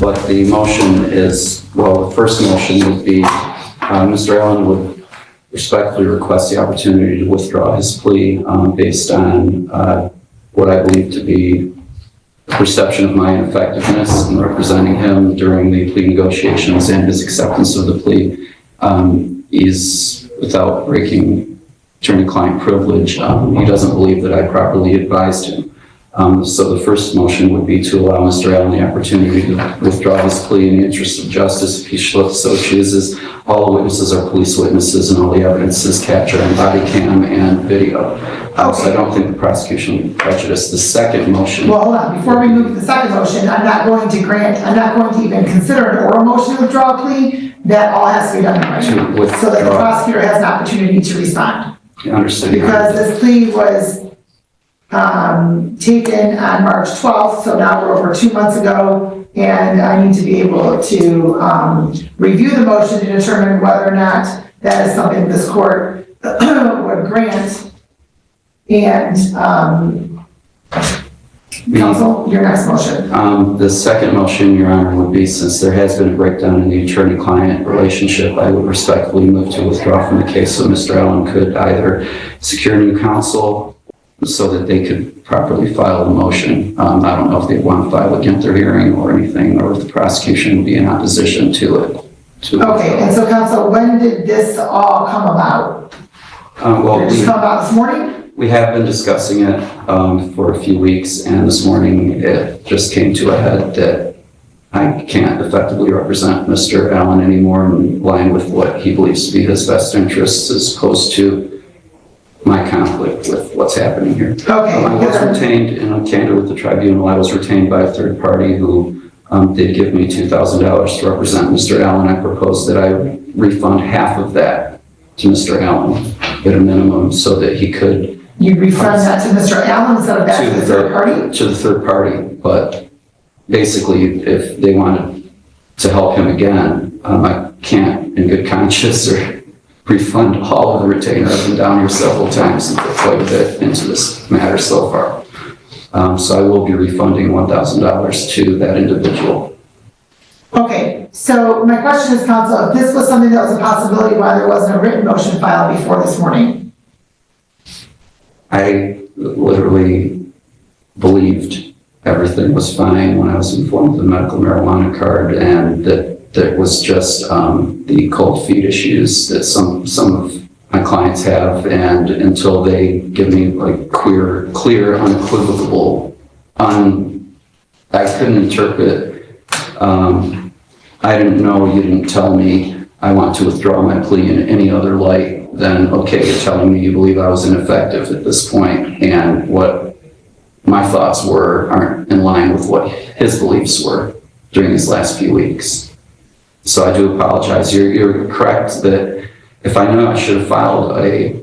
what the motion is, well, the first motion would be Mr. Allen would respectfully request the opportunity to withdraw his plea based on what I believe to be the perception of my ineffectiveness in representing him during the plea negotiations and his acceptance of the plea. He's, without breaking attorney-client privilege, he doesn't believe that I properly advised him. So the first motion would be to allow Mr. Allen the opportunity to withdraw his plea in the interest of justice if he so chooses. All the witnesses are police witnesses and all the evidence is captured on body cam and video. So I don't think the prosecution will be prejudiced. The second motion. Well, hold on. Before we move to the second motion, I'm not going to even consider an oral motion to withdraw a plea. That all has to be done right. So that the prosecutor has an opportunity to respond. I understand. Because this plea was taken on March 12th, so now we're over 2 months ago, and I need to be able to review the motion to determine whether or not that is something this court would grant. And counsel, your next motion. The second motion, Your Honor, would be, since there has been a breakdown in the attorney-client relationship, I would respectfully move to withdraw from the case so Mr. Allen could either secure new counsel so that they could properly file the motion. I don't know if they want to file against their hearing or anything, or if the prosecution would be in opposition to it. Okay, and so counsel, when did this all come about? Well, did it come about this morning? We have been discussing it for a few weeks, and this morning it just came to a head that I can't effectively represent Mr. Allen anymore in line with what he believes to be his best interests as opposed to my conflict with what's happening here. Okay. I was retained, and I'm candid with the tribunal, I was retained by a third party who did give me $2,000 to represent Mr. Allen. I proposed that I refund half of that to Mr. Allen at a minimum so that he could. You refund that to Mr. Allen instead of back to the third party? To the third party, but basically if they wanted to help him again, I can't in good conscience or refund all of the retainer. I've been down here several times and put quite a bit into this matter so far. So I will be refunding $1,000 to that individual. Okay, so my question is, counsel, if this was something that was a possibility, why there wasn't a written motion filed before this morning? I literally believed everything was fine when I was informed of the medical marijuana card, and that there was just the cold feet issues that some of my clients have, and until they give me like clear, unequivocal, I couldn't interpret. I didn't know, you didn't tell me I want to withdraw my plea in any other light than, okay, you're telling me you believe I was ineffective at this point, and what my thoughts were aren't in line with what his beliefs were during these last few weeks. So I do apologize. You're correct that if I knew, I should have filed a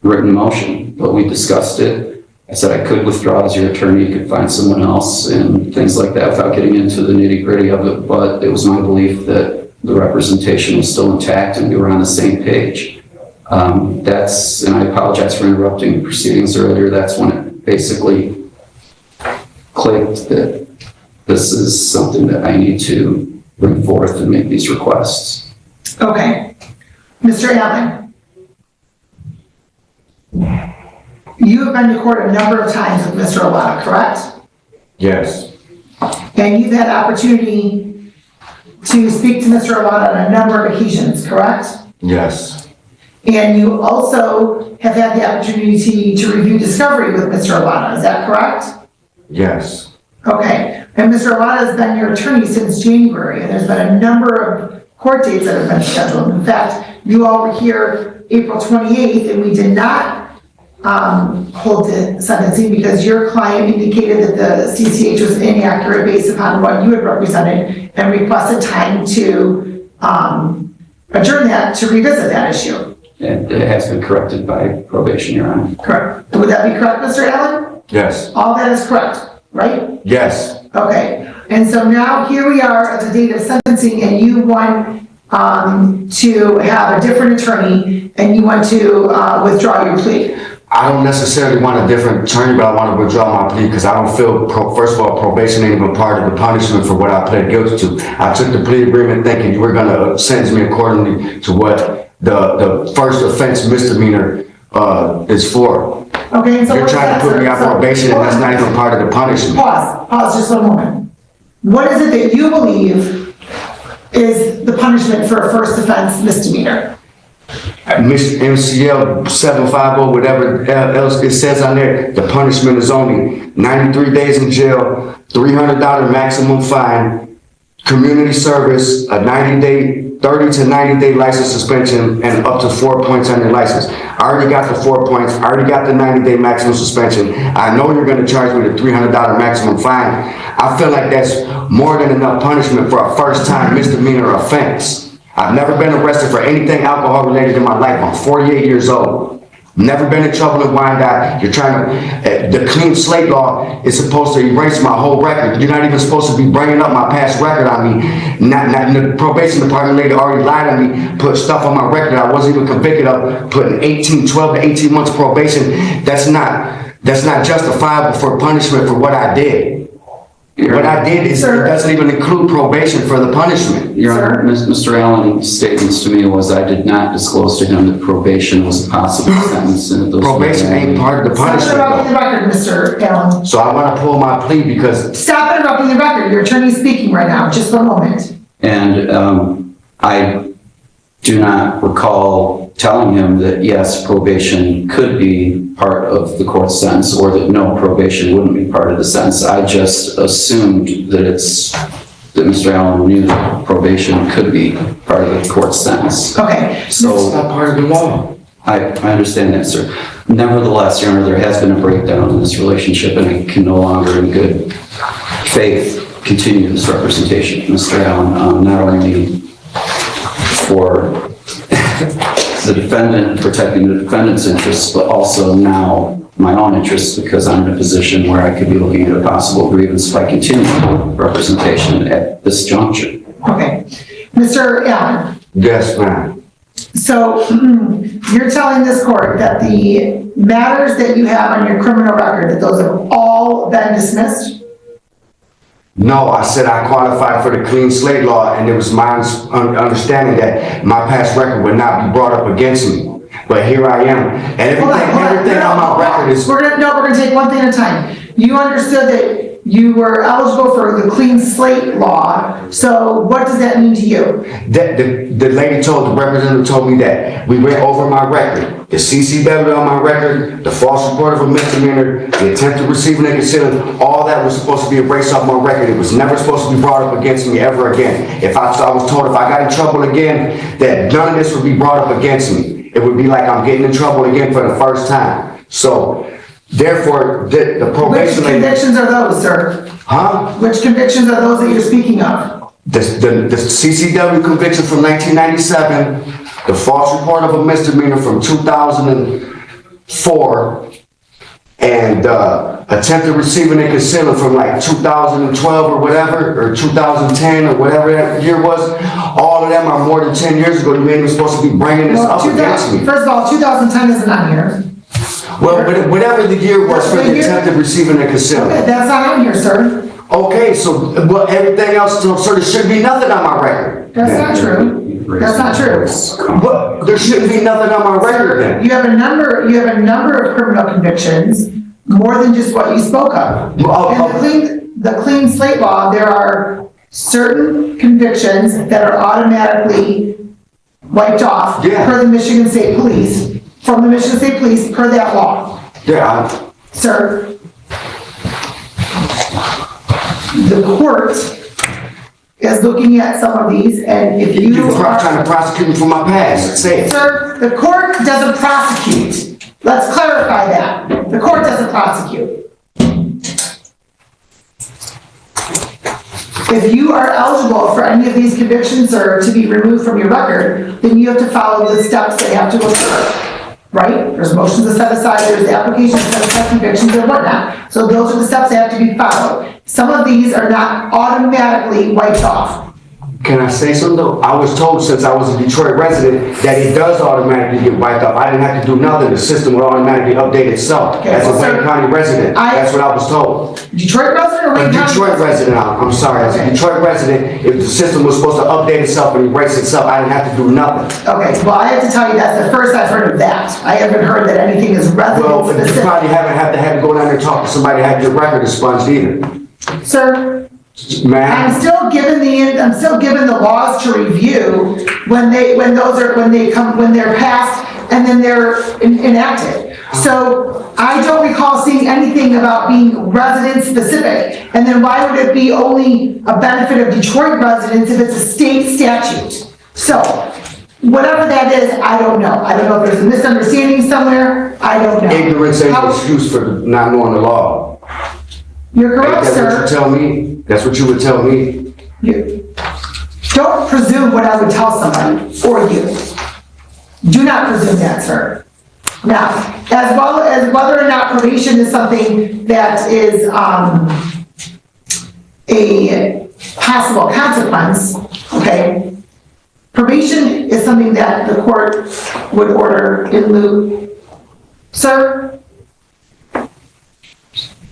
written motion, but we discussed it. I said I could withdraw as your attorney, you could find someone else and things like that without getting into the nitty-gritty of it, but it was my belief that the representation was still intact and we were on the same page. And I apologize for interrupting the proceedings earlier. That's when it basically clicked that this is something that I need to bring forth and make these requests. Okay. Mr. Allen, you have been to court a number of times with Mr. Olata, correct? Yes. And you've had opportunity to speak to Mr. Olata on a number of occasions, correct? Yes. And you also have had the opportunity to review discovery with Mr. Olata, is that correct? Yes. Okay. And Mr. Olata has been your attorney since January, and there's been a number of court dates that have been scheduled. In fact, you all were here April 28th, and we did not hold the sentencing because your client indicated that the CCH was inaccurate based upon what you had represented and requested time to adjourn that to revisit that issue. And it has been corrected by probation, Your Honor. Correct. Would that be correct, Mr. Allen? Yes. All that is correct, right? Yes. Okay. And so now here we are at the date of sentencing, and you want to have a different attorney, and you want to withdraw your plea. I don't necessarily want a different attorney, but I want to withdraw my plea because I don't feel, first of all, probation ain't even part of the punishment for what I pled guilty to. I took the plea agreement thinking you were going to sentence me accordingly to what the first offense misdemeanor is for. Okay, so You're what's trying that, to put sir? me on probation and that's not even part of the punishment. Pause just one moment. What is it that you believe is the punishment for a first offense misdemeanor? MCL 750, whatever else it says on there, the punishment is only 93 days in jail, $300 maximum fine, community service, a 30 to 90 day license suspension, and up to 4 points on your license. I already got the 4 points, I already got the 90 day maximum suspension. I know you're gonna charge me the $300 maximum fine. I feel like that's more than enough punishment for a first time misdemeanor offense. I've never been arrested for anything alcohol related in my life. I'm 48 years old. Never been in trouble in Wyandotte. You're trying to, the clean slate law is supposed to erase my whole record. You're not even supposed to be bringing up my past record on me. Not the probation department lady already lied on me, put stuff on my record I wasn't even convicted of, putting 12 to 18 months probation. That's not justifiable for punishment for what I did. What I did is, it doesn't even include probation for the punishment. Your Honor, Mr. Allen's statements to me was I did not disclose to him that probation was a possible sentence. And those Probation ain't part of the Stop punishment. interrupting the record, Mr. Allen. So I want to pull my plea because Stop interrupting the record. Your attorney's speaking right now. Just one moment. And I do not recall telling him that yes, probation could be part of the court's sentence or that no, probation wouldn't be part of the sentence. I just assumed that that Mr. Allen knew that probation could be part of the court's sentence. Okay. it's So not part of the law. I understand that, sir. Nevertheless, Your Honor, there has been a breakdown in this relationship and I can no longer in good faith continue this representation, Mr. Allen, not only for the defendant, protecting the defendant's interests, but also now my own interests because I'm in a position where I could be looking at a possible grievance if I continue representation at this juncture. Okay. Mr. Allen, Yes, ma'am. so you're telling this court that the matters that you have on your criminal record, that those have all been dismissed? No, I said I qualified for the clean slate law and it was my understanding that my past record would not be brought up against me. But here I am. And everything on my record is... We're gonna take one thing at a time. You understood that you were eligible for the clean slate law, so what does that mean to you? The lady the representative told me that we went over my record, the CCW on my record, the false report of a misdemeanor, the attempt to receive and concealing, all that was supposed to be erased off my record. It was never supposed to be brought up against me ever again. I was told if I got in trouble again, that none of this would be brought up against me. It would be like I'm getting in trouble again for the first time. So, therefore, the probation... Which convictions are those, sir? Huh? Which convictions are those that you're speaking of? The CCW conviction from 1997, the false report of a misdemeanor from 2004, and attempted receiving and concealing from like 2012 or whatever, or 2010 or whatever that year was. All of them are more than 10 years ago. You ain't even supposed to be bringing this up against me. First of all, 2010 isn't on here. Well, whatever the year was for the attempted receiving and concealing. Okay, that's not on here, sir. Okay, so everything else, so there should be nothing on my record. That's not true. That's not true. But there shouldn't be nothing on my record then. You have a number of criminal convictions, more than just what you spoke of. In the clean slate law, there are certain convictions that are automatically wiped off per the Michigan State Police, from the Michigan State Police per that law. Yeah. Sir, the court is looking at some of these, and if you You're are trying to prosecute me for my past. Say it. Sir, the court doesn't prosecute. Let's clarify that. The court doesn't prosecute. If you are eligible for any of these convictions or to be removed from your record, then you have to follow the steps that have to occur, right? There's motions to set aside, there's the application to set aside convictions and whatnot. So those are the steps that have to be followed. Some of these are not automatically wiped off. Can I say something though? I was told since I was a Detroit resident that it does automatically get wiped off. I didn't have to do nothing. The system would automatically update itself. Okay, As a well, Wayne sir, County resident, that's what I was told. Detroit resident or A Wayne County? Detroit resident, I'm sorry, as a Okay. Detroit resident, if the system was supposed to update itself and erase itself, I didn't have to do nothing. Okay, well, I have to tell you, that's the first I've heard of that. I haven't heard that anything is Well, resident you specific. probably haven't had to go down there and talk to somebody that had your record expunged either. Sir, Ma'am? I'm still given the laws to review when they're passed and then they're enacted. So I don't recall seeing anything about being resident specific. And then why would it be only a benefit of Detroit residents if it's a state statute? So whatever that is, I don't know. I don't know if there's a misunderstanding somewhere. I don't know. Ignorance ain't an How- excuse for not knowing the law. You're correct, That's what sir. you tell me? That's what you would tell me? Don't presume what I would tell somebody or you. Do not presume that, sir. Now, as well as whether or not probation is something that is a possible consequence, okay? Probation is something that the court would order in lieu. Sir,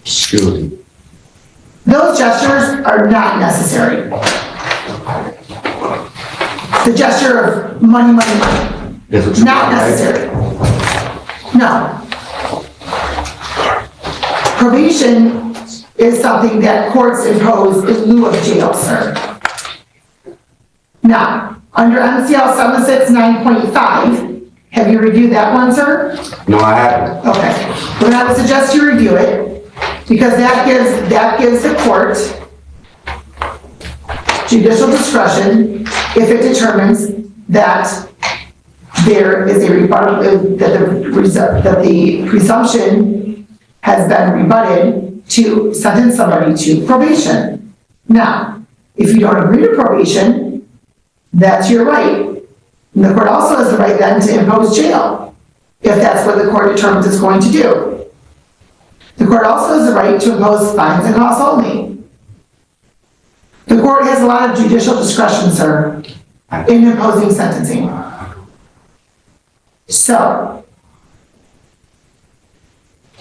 Excuse me. those gestures are not necessary. The gesture of money, money, money. That's what you Not want, right? necessary. No. Probation is something that courts impose in lieu of jail, sir. Now, under MCL 769.5, have you reviewed that one, sir? No, I haven't. Okay. Then I would suggest you review it, because that gives the court judicial discretion if it determines that there is a rebuttal, that the presumption has been rebutted to sentence somebody to probation. Now, if you don't agree to probation, that's your right. And the court also has the right then to impose jail, if that's what the court determines it's going to do. The court also has the right to impose fines and costs only. The court has a lot of judicial discretion, sir, in imposing sentencing. So,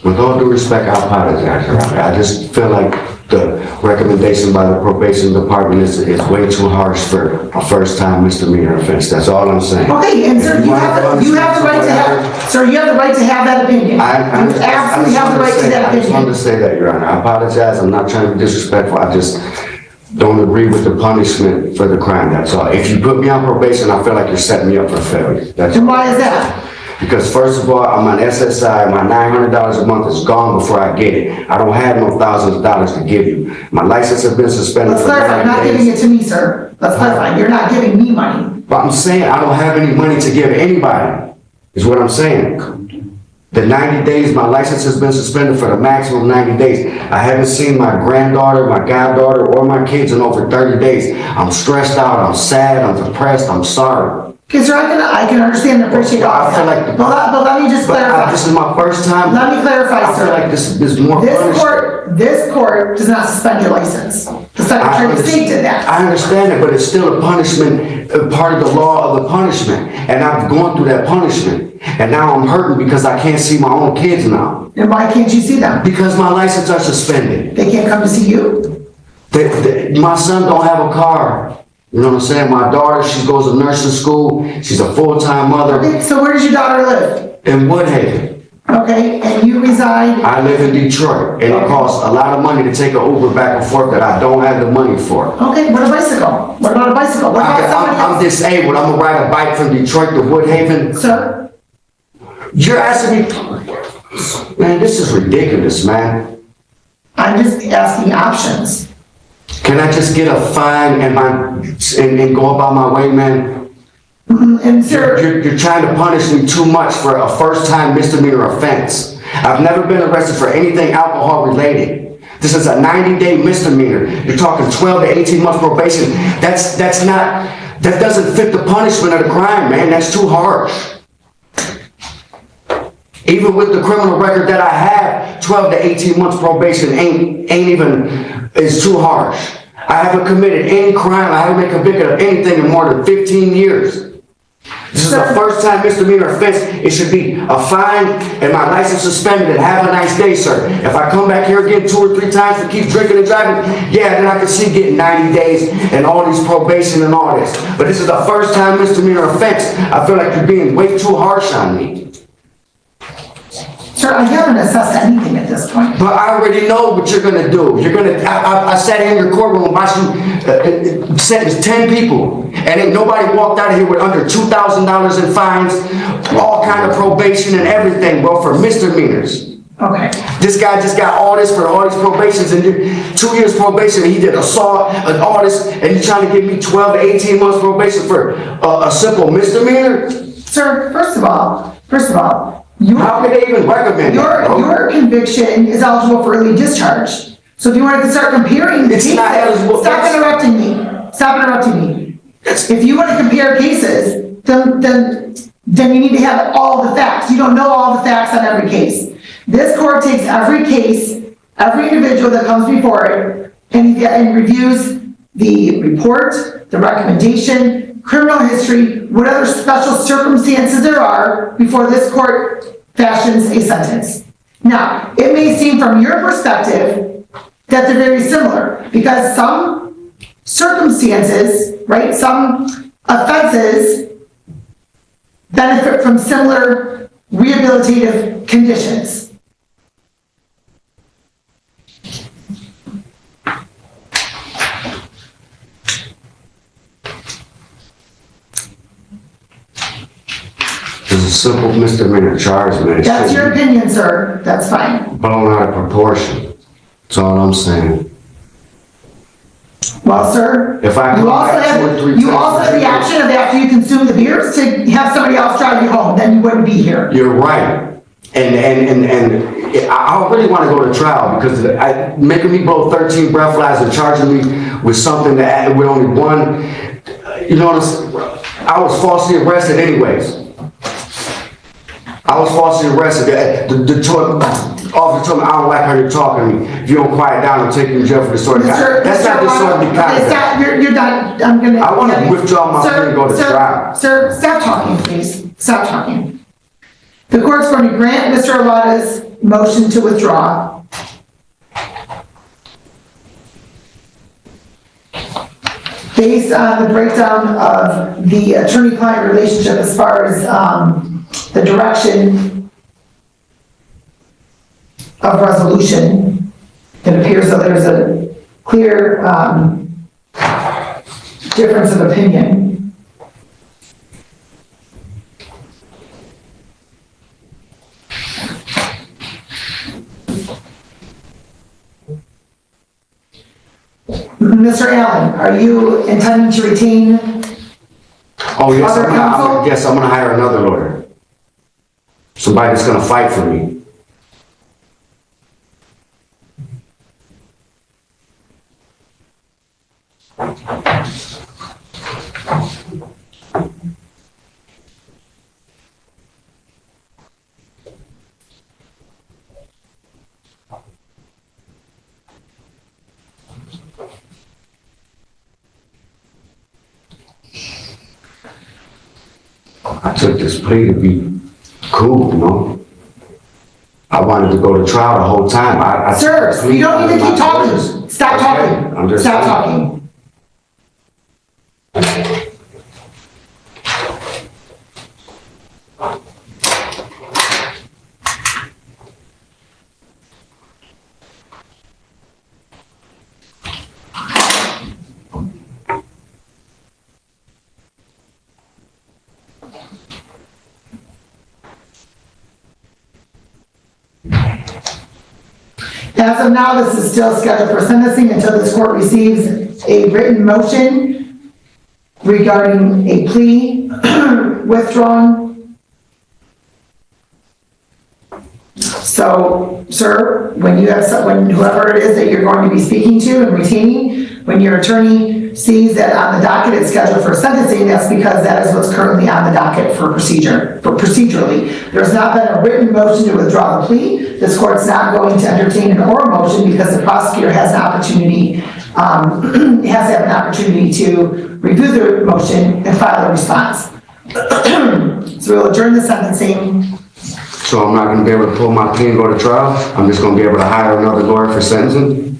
With all due respect, I apologize, Your Honor. I just feel like the recommendation by the probation department is way too harsh for a first-time misdemeanor offense. That's all I'm saying. okay, and sir, If you want have to the right to have, sir, you have the right to have that opinion. You absolutely have the right to that I just wanted opinion. to say that, Your Honor. I apologize. I'm not trying to be disrespectful. I just don't agree with the punishment for the crime. That's all. If you put me on probation, I feel like you're setting me up for failure. That's And why is that? Because first of all, I'm on SSI, my $900 a month is gone before I get it. I don't have no thousands of dollars to give you. My license has been suspended Let's for clarify, 90 you're not giving days. it to me, sir. Let's clarify, you're not giving me money. But I'm saying I don't have any money to give anybody, is what I'm saying. The 90 days, my license has been suspended for the maximum 90 days. I haven't seen my granddaughter, my goddaughter, or my kids in over 30 days. I'm stressed out, I'm sad, I'm depressed, I'm sorry. Okay, sir, I can understand and appreciate all I feel that. like- But let me just But clarify. this is my first time. Let me clarify, I feel sir. like this is more punishment. This court does not suspend your license. The Secretary of State did that. I understand it, but it's still a punishment, a part of the law of the punishment. And I've gone through that punishment. And now I'm hurting because I can't see my own kids now. And why can't you see them? Because my license are suspended. They can't come to see you? My son don't have a car. You know what I'm saying? My daughter, she goes to nursing school. She's a full-time mother Okay, so where does your daughter live? in Woodhaven. Okay, and you reside, I live in Detroit, and it costs a lot of money to take an Uber back and forth that I don't have the money for. okay, what a bicycle? What about a bicycle? What about somebody I'm else? disabled. I'm gonna ride a bike from Detroit to Woodhaven. Sir, You're asking me, man, this is ridiculous, man. I'm just asking options. Can I just get a fine and go about my way, man? And sir, You're trying to punish me too much for a first-time misdemeanor offense. I've never been arrested for anything alcohol-related. This is a 90-day misdemeanor. You're talking 12 to 18 months probation. That doesn't fit the punishment of the crime, man. That's too harsh. Even with the criminal record that I have, 12 to 18 months probation is too harsh. I haven't committed any crime. I haven't been convicted of anything in more than 15 years. This is the first time misdemeanor offense. It should be a fine and my license suspended and have a nice day, sir. If I come back here again 2 or 3 times to keep drinking and driving, yeah, then I can see getting 90 days and all these probation and all this. But this is the first time misdemeanor offense. I feel like you're being way too harsh on me. Sir, I haven't assessed anything at this point. But I already know what you're gonna do. I sat in your courtroom and watched you sentence 10 people. And ain't nobody walked out of here with under $2,000 in fines, all kind of probation and everything, bro, for misdemeanors. Okay. This guy just got all this for all these probations and 2 years probation. And he did assault and all this, and you're trying to give me 12 to 18 months probation for a simple misdemeanor? Sir, first of all, How can they even recommend that, bro? your conviction is eligible for early discharge. So if you want to start comparing the It's cases, not eligible. stop interrupting me. Stop interrupting me. If you want to compare cases, then you need to have all the facts. You don't know all the facts on every case. This court takes every case, every individual that comes before it, and reviews the report, the recommendation, criminal history, what other special circumstances there are before this court fashions a sentence. Now, it may seem from your perspective that they're very similar because some circumstances, right, some offenses benefit from similar rehabilitative conditions. It's a simple misdemeanor charge, man. That's your opinion, sir. That's fine. Blown out of proportion. That's all I'm saying. Well, sir, If I come back 2 or 3 you also have the option of after you consume the beers to have somebody else drive you home, then you wouldn't be here. You're right. And I really want to go to trial because making me blow 13 breath flies and charging me with something that with only one, you know what I'm saying? I was falsely arrested anyways. I was falsely arrested. The officer told me, I don't like how you're talking to me. If you don't quiet down, I'll take you to jail for disorderly conduct. That's not disorderly conduct. You're done. I'm gonna. I want to withdraw my plea and go to trial. Sir, stop talking, please. Stop talking. The court's going to grant Mr. Arlotta's motion to withdraw. Based on the breakdown of the attorney-client relationship as far as the direction of resolution, it appears that there's a clear difference of opinion. Mr. Allen, are you intending to retain Oh, yes, other counsel? I'm gonna hire another lawyer. Somebody that's gonna fight for me. I took this plea to be cool, you know? I wanted to go to trial the whole time. Sir, you don't need to keep talking. Stop talking. I'm just Stop saying. talking. As of now, this is still scheduled for sentencing until this court receives a written motion regarding a plea withdrawn. So, sir, when you have someone, whoever it is that you're going to be speaking to and retaining, when your attorney sees that on the docket it's scheduled for sentencing, that's because that is what's currently on the docket for procedurally. There's not been a written motion to withdraw the plea. This court's not going to entertain an oral motion because the prosecutor has an opportunity has to have an opportunity to review the motion and file a response. So we'll adjourn the sentencing. So I'm not gonna be able to pull my plea and go to trial? I'm just gonna be able to hire another lawyer for sentencing?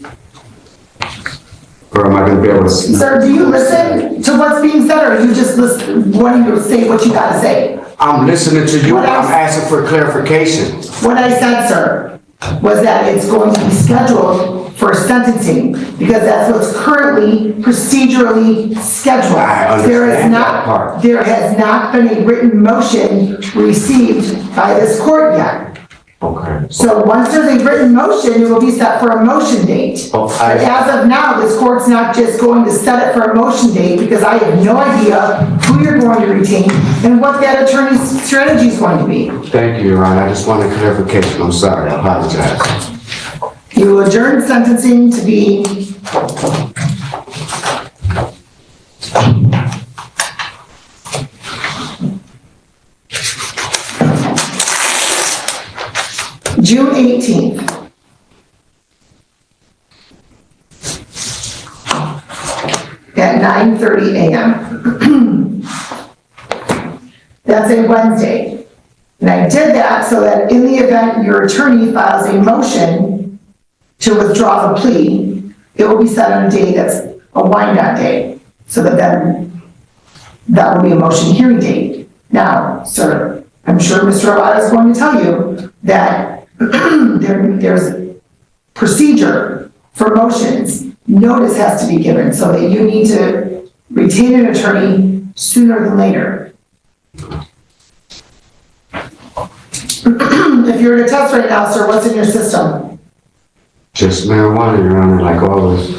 Or am I gonna be able to? Sir, do you listen to what's being said, or are you just wanting to say what you gotta say? I'm listening to you, What I'm else? asking for clarification. What I said, sir, was that it's going to be scheduled for sentencing, because that's what's currently procedurally scheduled. I understand that part. There has not been a written motion received by this court yet. Okay. So once there's a written motion, it will be set for a motion date. Oh, But as of now, this court's not just going to set it for a motion date, because I have no idea who you're going to retain and what that attorney's strategy is going to be. Thank you, Your Honor. I just wanted clarification. I'm sorry. I apologize. You will adjourn sentencing to be June 18th. At 9:30 a.m. That's a Wednesday. And I did that so that in the event your attorney files a motion to withdraw the plea, it will be set on a day that's a wind-down day, so that then that will be a motion hearing date. Now, sir, I'm sure Mr. Arata is going to tell you that there's procedure for motions. Notice has to be given, so that you need to retain an attorney sooner than later. If you're in a test right now, sir, what's in your system? Just marijuana, Your Honor, like always.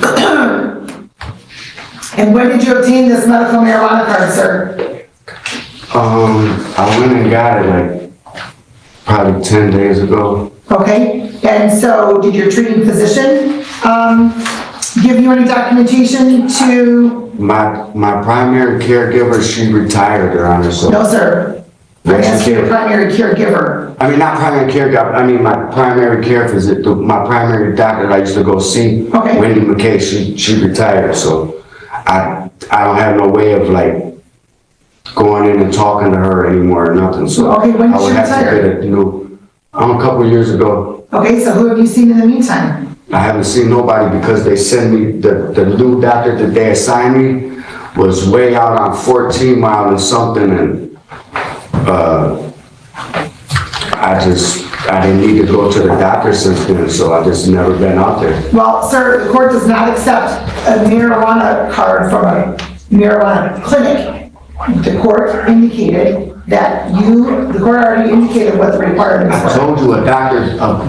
And when did you obtain this medical marijuana card, sir? I went and got it like probably 10 days ago. Okay, and so did your treating physician give you any documentation to? My primary caregiver, she retired, Your Honor, so. No, sir. I Yes, asked she your did. primary caregiver. I mean, not primary caregiver, I mean, my primary care physician, my primary doctor that I used to go see, Okay. Wendy McKay, she retired, so I don't have no way of like going in and talking to her anymore or nothing, so. Okay, when did I would she have to retire? get a new, a couple of years ago. Okay, so who have you seen in the meantime? I haven't seen nobody because they sent me, the new doctor that they assigned me was way out on 14 Mile and something, and I didn't need to go to the doctor since then, so I just never been out there. Well, sir, the court does not accept a marijuana card from a marijuana clinic. The court indicated that the court already indicated what the requirements I were. told you, a doctor,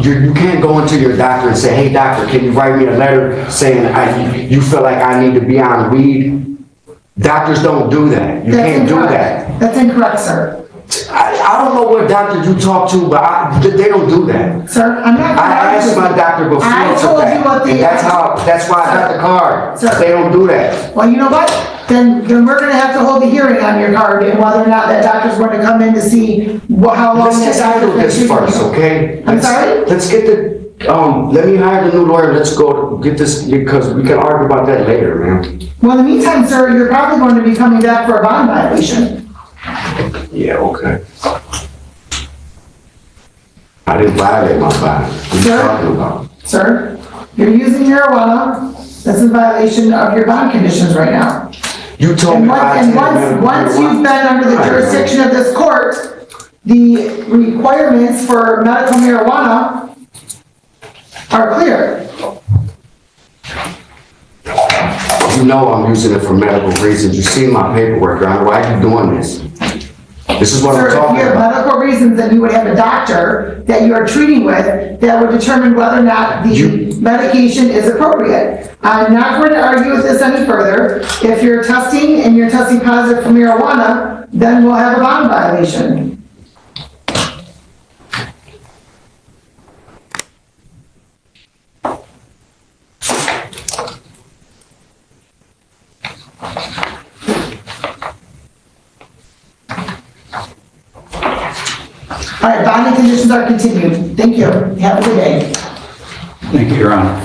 you can't go into your doctor and say, hey, doctor, can you write me a letter saying you feel like I need to be on weed? Doctors don't do that. You That's can't do incorrect. that. That's incorrect, sir. I don't know what doctor you talk to, but they don't do that. Sir, I'm not. I asked my doctor before I for told that, you what the. and that's why I got the card. Sir. They don't do that. Well, you know what? Then we're gonna have to hold a hearing on your card and whether or not that doctor's going to come in to see how long. Let's that just handle doctor's this been treating first, you. okay? I'm sorry? Let's get let me hire the new lawyer, let's go get this, because we can argue about that later, man. Well, in the meantime, sir, you're probably going to be coming back for a bond violation. Yeah, okay. I didn't violate my bond. What are you Sir? talking about? Sir, you're using marijuana. That's in violation of your bond conditions right now. You told And me. once you've been under the jurisdiction of this court, the requirements for medical marijuana are clear. You know I'm using it for medical reasons. You see my paperwork, Your Honor. Why are you doing this? This is what Sir, I'm if you talking have about. medical reasons, then you would have a doctor that you are treating with that would determine whether or not the medication is appropriate. I'm not going to argue with this any further. If you're testing and you're testing positive for marijuana, then we'll have a bond violation. All right, bonding conditions are continued. Thank you. Have a good day. Thank you, Your Honor.